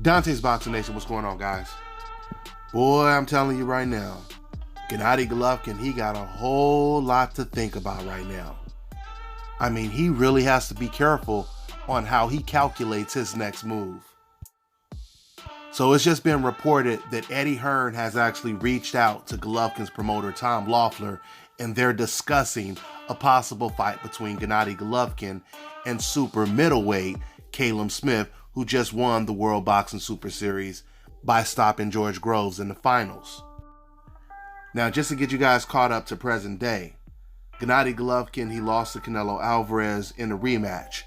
Dante's Boxing Nation, what's going on, guys? Boy, I'm telling you right now, Gennady Golovkin, he got a whole lot to think about right now. I mean, he really has to be careful on how he calculates his next move. So it's just been reported that Eddie Hearn has actually reached out to Golovkin's promoter, Tom Loeffler, and they're discussing a possible fight between Gennady Golovkin and super middleweight Callum Smith, who just won the World Boxing Super Series by stopping George Groves in the finals. Now, just to get you guys caught up to present day, Gennady Golovkin, he lost to Canelo Alvarez in a rematch.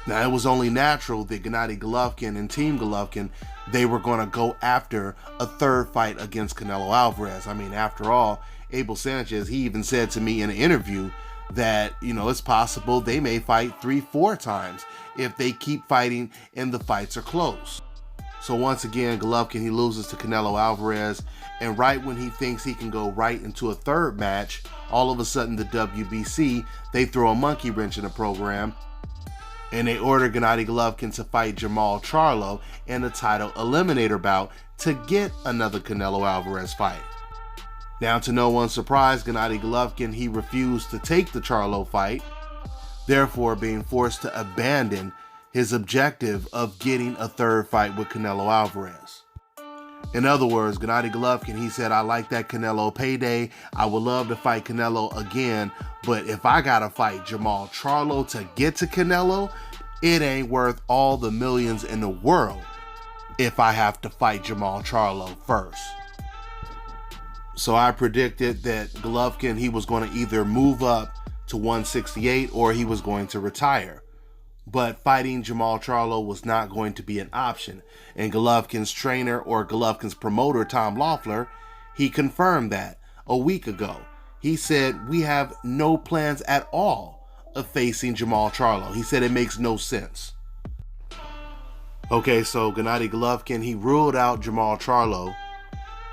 Now, it was only natural that Gennady Golovkin and Team Golovkin, they were going to go after a third fight against Canelo Alvarez. I mean, after all, Abel Sanchez, he even said to me in an interview that, it's possible they may fight 3-4 times if they keep fighting and the fights are close. So once again, Golovkin, he loses to Canelo Alvarez, and right when he thinks he can go right into a third match, all of a sudden the WBC, they throw a monkey wrench in the program, and they order Gennady Golovkin to fight Jermall Charlo in a title eliminator bout to get another Canelo Alvarez fight. Now, to no one's surprise, Gennady Golovkin, he refused to take the Charlo fight, therefore being forced to abandon his objective of getting a third fight with Canelo Alvarez. In other words, Gennady Golovkin, he said, I like that Canelo payday. I would love to fight Canelo again, but if I gotta fight Jermall Charlo to get to Canelo, it ain't worth all the millions in the world if I have to fight Jermall Charlo first. So I predicted that Golovkin, he was going to either move up to 168 or he was going to retire. But fighting Jermall Charlo was not going to be an option. And Golovkin's trainer, or Golovkin's promoter, Tom Loeffler, he confirmed that a week ago. He said, we have no plans at all of facing Jermall Charlo. He said it makes no sense. Okay, so Gennady Golovkin, he ruled out Jermall Charlo.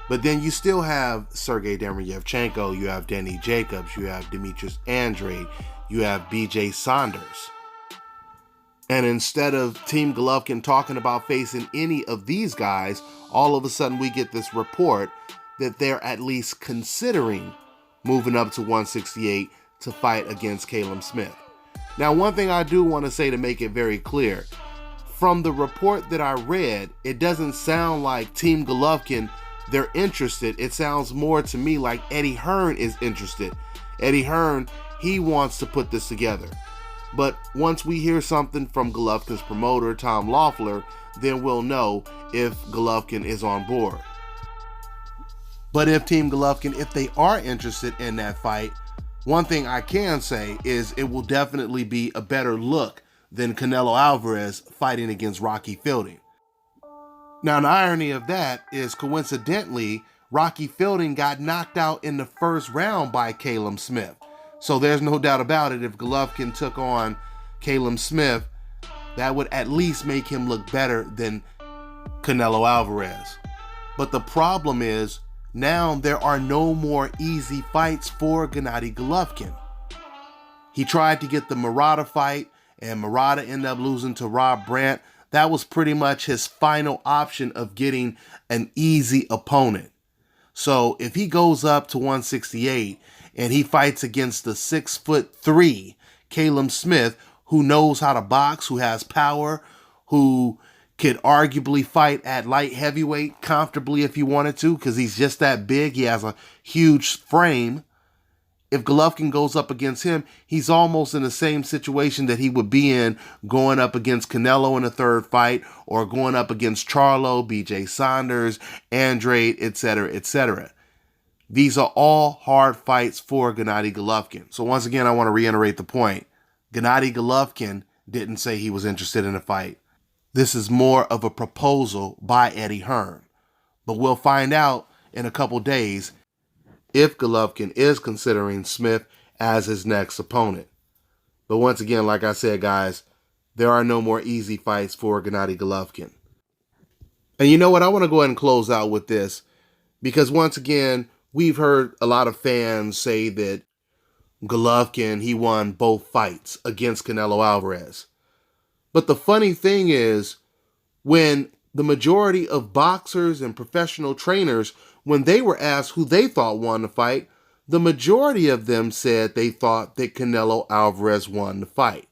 But then you still have Sergey Demeryevchenko, you have Danny Jacobs, you have Demetrius Andrade, you have BJ Saunders. And instead of Team Golovkin talking about facing any of these guys, all of a sudden we get this report that they're at least considering moving up to 168 to fight against Callum Smith. Now, one thing I do want to say to make it very clear, from the report that I read, it doesn't sound like Team Golovkin, they're interested. It sounds more to me like Eddie Hearn is interested. Eddie Hearn, he wants to put this together. But once we hear something from Golovkin's promoter, Tom Loeffler, then we'll know if Golovkin is on board. But if Team Golovkin, if they are interested in that fight, one thing I can say is it will definitely be a better look than Canelo Alvarez fighting against Rocky Fielding. Now, the irony of that is, coincidentally, Rocky Fielding got knocked out in the first round by Callum Smith. So there's no doubt about it, if Golovkin took on Callum Smith, that would at least make him look better than Canelo Alvarez. But the problem is, now there are no more easy fights for Gennady Golovkin. He tried to get the Murata fight, and Murata ended up losing to Rob Brandt. That was pretty much his final option of getting an easy opponent. So if he goes up to 168 and he fights against the 6'3" Callum Smith, who knows how to box, who has power, who could arguably fight at light heavyweight comfortably if he wanted to, because he's just that big, he has a huge frame. If Golovkin goes up against him, he's almost in the same situation that he would be in going up against Canelo in a third fight, or going up against Charlo, BJ Saunders, Andrade, etc., etc. These are all hard fights for Gennady Golovkin. So once again, I want to reiterate the point. Gennady Golovkin didn't say he was interested in a fight. This is more of a proposal by Eddie Hearn. But we'll find out in a couple days if Golovkin is considering Smith as his next opponent. But once again, like I said, guys, there are no more easy fights for Gennady Golovkin. And you know what? I want to go ahead and close out with this, because once again, we've heard a lot of fans say that Golovkin, he won both fights against Canelo Alvarez. But the funny thing is, when the majority of boxers and professional trainers, when they were asked who they thought won the fight, the majority of them said they thought that Canelo Alvarez won the fight.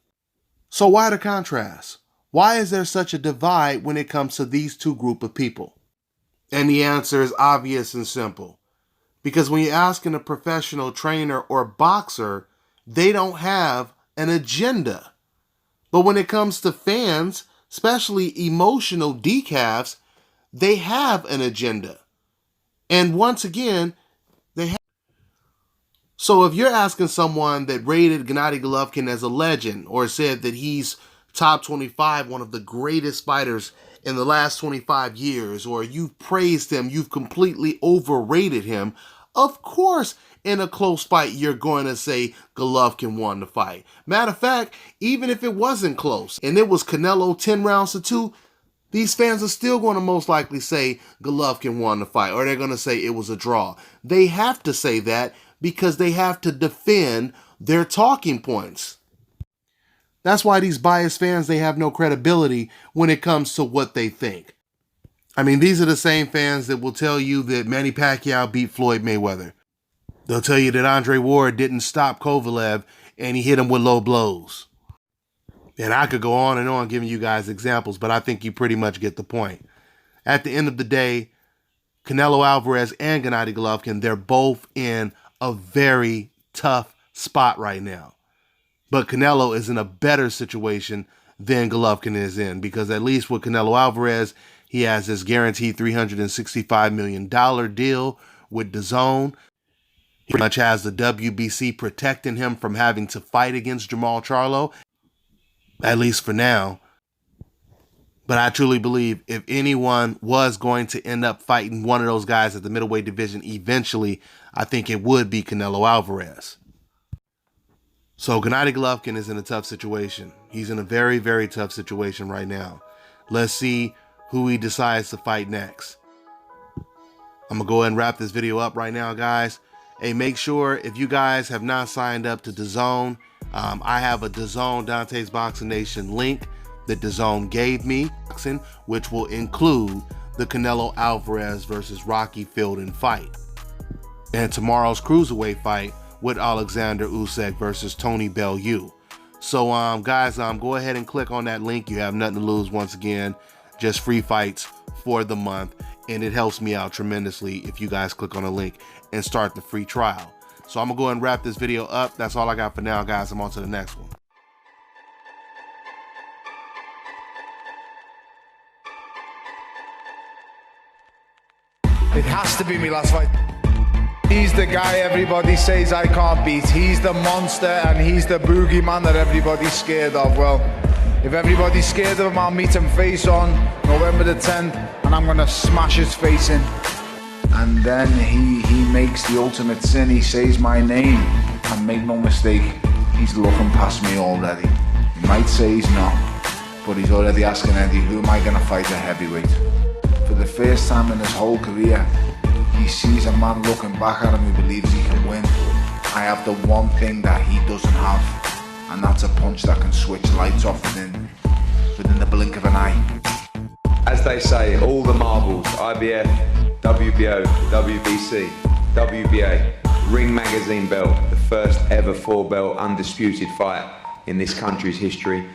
So why the contrast? Why is there such a divide when it comes to these two groups of people? And the answer is obvious and simple. Because when you're asking a professional trainer or boxer, they don't have an agenda. But when it comes to fans, especially emotional decafs, they have an agenda. And once again, they have. So if you're asking someone that rated Gennady Golovkin as a legend or said that he's top 25, one of the greatest fighters in the last 25 years, or you've praised him, you've completely overrated him, of course, in a close fight, you're going to say Golovkin won the fight. Matter of fact, even if it wasn't close and it was Canelo 10 rounds to 2, these fans are still going to most likely say Golovkin won the fight, or they're going to say it was a draw. They have to say that because they have to defend their talking points. That's why these biased fans, they have no credibility when it comes to what they think. I mean, these are the same fans that will tell you that Manny Pacquiao beat Floyd Mayweather. They'll tell you that Andre Ward didn't stop Kovalev and he hit him with low blows. And I could go on and on giving you guys examples, but I think you pretty much get the point. At the end of the day, Canelo Alvarez and Gennady Golovkin, they're both in a very tough spot right now. But Canelo is in a better situation than Golovkin is in, because at least with Canelo Alvarez, he has this guaranteed $365 million deal with DAZN. He pretty much has the WBC protecting him from having to fight against Jermall Charlo, at least for now. But I truly believe if anyone was going to end up fighting one of those guys at the middleweight division eventually, I think it would be Canelo Alvarez. So Gennady Golovkin is in a tough situation. He's in a very, very tough situation right now. Let's see who he decides to fight next. I'm going to go ahead and wrap this video up right now, guys. Hey, make sure if you guys have not signed up to DAZN, I have a DAZN Dante's Boxing Nation link that DAZN gave me, which will include the Canelo Alvarez versus Rocky Fielding fight and tomorrow's cruiserweight fight with Alexander Usyk versus Tony Bellew. So, guys, go ahead and click on that link. You have nothing to lose. Once again, just free fights for the month, and it helps me out tremendously if you guys click on the link and start the free trial. So I'm gonna go ahead and wrap this video up. That's all I got for now, guys. I'm on to the next one. It has to be my last fight. He's the guy everybody says I can't beat. He's the monster and he's the boogeyman that everybody's scared of. Well, if everybody's scared of him, I'll meet him face on November the 10th, and I'm gonna smash his face in. And then he makes the ultimate sin. He says my name, and make no mistake, he's looking past me already. He might say he's not, but he's already asking Eddie, who am I gonna fight at heavyweight? For the first time in his whole career, he sees a man looking back at him who believes he can win. I have the one thing that he doesn't have, and that's a punch that can switch lights off within the blink of an eye. As they say, all the marbles, IBF, WBO, WBC, WBA, Ring Magazine belt, the first ever 4-belt undisputed fight in this country's history.